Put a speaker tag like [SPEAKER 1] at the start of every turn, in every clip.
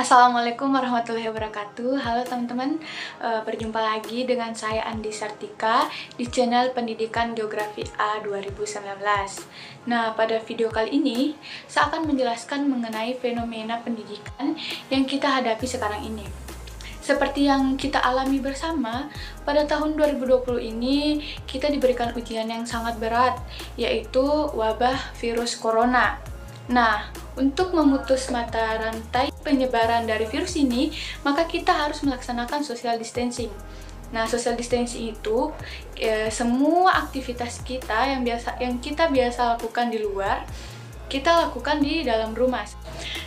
[SPEAKER 1] Assalamualaikum warahmatullahi wabarakatuh. Halo teman-teman, berjumpa lagi dengan saya Andi Sartika di channel Pendidikan Geografi A 2019. Nah, pada video kali ini saya akan menjelaskan mengenai fenomena pendidikan yang kita hadapi sekarang ini. Seperti yang kita alami bersama, pada tahun 2020 ini kita diberikan ujian yang sangat berat, yaitu wabah virus corona. Nah, untuk memutus mata rantai penyebaran dari virus ini, maka kita harus melaksanakan social distancing. Nah, social distancing itu semua aktivitas kita yang kita biasa lakukan di luar, kita lakukan di dalam rumah.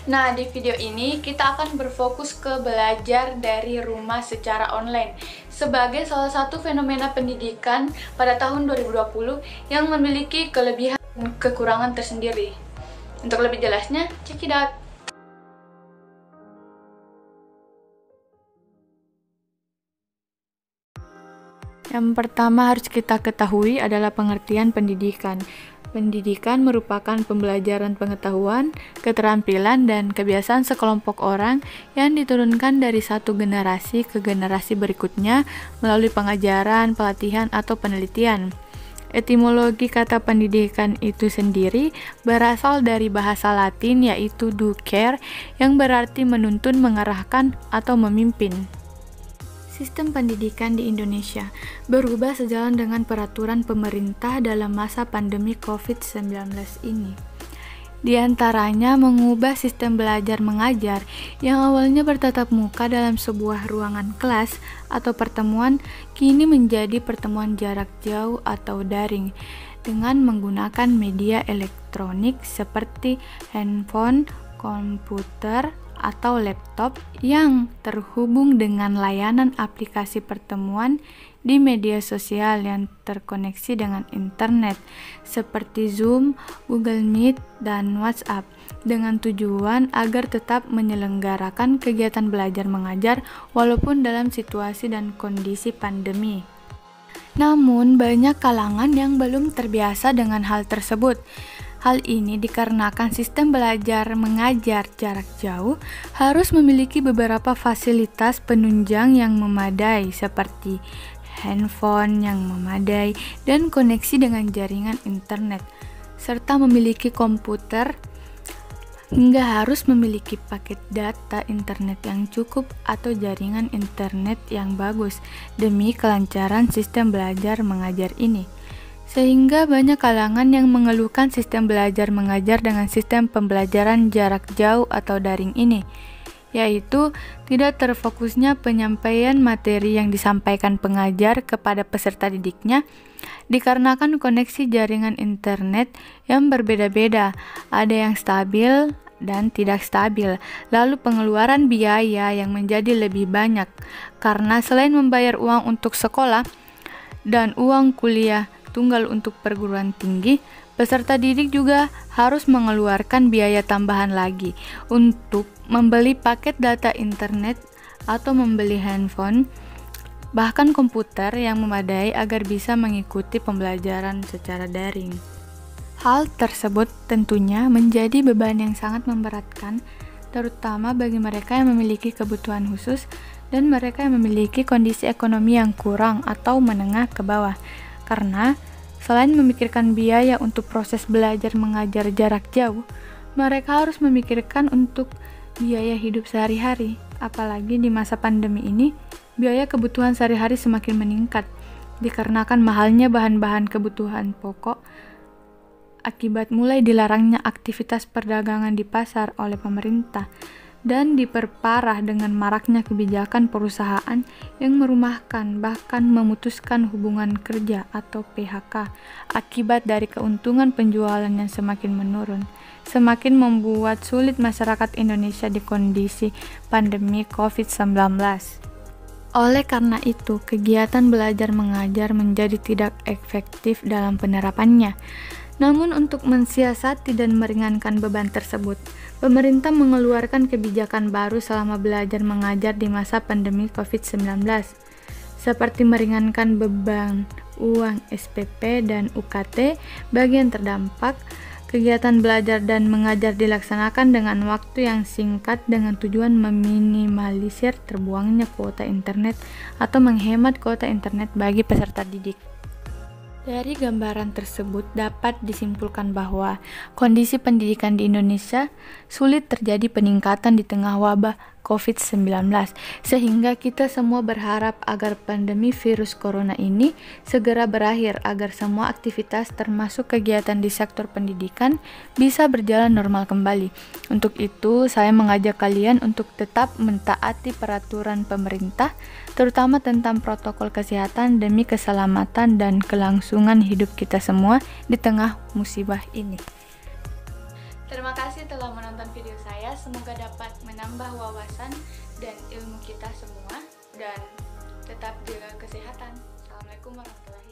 [SPEAKER 1] Nah, di video ini kita akan berfokus ke belajar dari rumah secara online sebagai salah satu fenomena pendidikan pada tahun 2020 yang memiliki kelebihan dan kekurangan tersendiri. Untuk lebih jelasnya, check it out! Yang pertama harus kita ketahui adalah pengertian pendidikan. Pendidikan merupakan pembelajaran pengetahuan, keterampilan, dan kebiasaan sekelompok orang yang diturunkan dari satu generasi ke generasi berikutnya melalui pengajaran, pelatihan, atau penelitian. Etimologi kata pendidikan itu sendiri berasal dari bahasa Latin yaitu ducere yang berarti menuntun, mengarahkan, atau memimpin. Sistem pendidikan di Indonesia berubah sejalan dengan peraturan pemerintah dalam masa pandemi COVID-19 ini. Di antaranya mengubah sistem belajar mengajar yang awalnya bertatap muka dalam sebuah ruangan kelas atau pertemuan kini menjadi pertemuan jarak jauh atau daring dengan menggunakan media elektronik seperti handphone, komputer, atau laptop yang terhubung dengan layanan aplikasi pertemuan di media sosial yang terkoneksi dengan internet seperti Zoom, Google Meet, dan WhatsApp dengan tujuan agar tetap menyelenggarakan kegiatan belajar mengajar walaupun dalam situasi dan kondisi pandemi. Namun, banyak kalangan yang belum terbiasa dengan hal tersebut. Hal ini dikarenakan sistem belajar mengajar jarak jauh harus memiliki beberapa fasilitas penunjang yang memadai seperti handphone yang memadai dan koneksi dengan jaringan internet, serta memiliki komputer hingga harus memiliki paket data internet yang cukup atau jaringan internet yang bagus demi kelancaran sistem belajar mengajar ini. Sehingga banyak kalangan yang mengeluhkan sistem belajar mengajar dengan sistem pembelajaran jarak jauh atau daring ini, yaitu tidak terfokusnya penyampaian materi yang disampaikan pengajar kepada peserta didiknya dikarenakan koneksi jaringan internet yang berbeda-beda, ada yang stabil dan tidak stabil, lalu pengeluaran biaya yang menjadi lebih banyak karena selain membayar uang untuk sekolah dan uang kuliah tunggal untuk perguruan tinggi, peserta didik juga harus mengeluarkan biaya tambahan lagi untuk membeli paket data internet atau membeli handphone, bahkan komputer yang memadai agar bisa mengikuti pembelajaran secara daring. Hal tersebut tentunya menjadi beban yang sangat memberatkan, terutama bagi mereka yang memiliki kebutuhan khusus dan mereka yang memiliki kondisi ekonomi yang kurang atau menengah ke bawah. Karena selain memikirkan biaya untuk proses belajar mengajar jarak jauh, mereka harus memikirkan untuk biaya hidup sehari-hari. Apalagi di masa pandemi ini, biaya kebutuhan sehari-hari semakin meningkat dikarenakan mahalnya bahan-bahan kebutuhan pokok akibat mulai dilarangnya aktivitas perdagangan di pasar oleh pemerintah dan diperparah dengan maraknya kebijakan perusahaan yang merumahkan bahkan memutuskan hubungan kerja atau PHK akibat dari keuntungan penjualan yang semakin menurun, semakin membuat sulit masyarakat Indonesia di kondisi pandemi COVID-19. Oleh karena itu, kegiatan belajar mengajar menjadi tidak efektif dalam penerapannya. Namun untuk mensiasati dan meringankan beban tersebut, pemerintah mengeluarkan kebijakan baru selama belajar mengajar di masa pandemi COVID-19, seperti meringankan beban uang SPP dan UKT bagi yang terdampak Kegiatan belajar dan mengajar dilaksanakan dengan waktu yang singkat dengan tujuan meminimalisir terbuangnya kuota internet atau menghemat kuota internet bagi peserta didik. Dari gambaran tersebut dapat disimpulkan bahwa kondisi pendidikan di Indonesia sulit terjadi peningkatan di tengah wabah COVID-19, sehingga kita semua berharap agar pandemi virus corona ini segera berakhir agar semua aktivitas termasuk kegiatan di sektor pendidikan bisa berjalan normal kembali. Untuk itu, saya mengajak kalian untuk tetap mentaati peraturan pemerintah, terutama tentang protokol kesehatan demi keselamatan dan kelangsungan hidup kita semua di tengah musibah ini. Terima kasih telah menonton video saya, semoga dapat menambah wawasan dan ilmu kita semua, dan tetap jaga kesehatan. Assalamualaikum warahmatullahi wabarakatuh.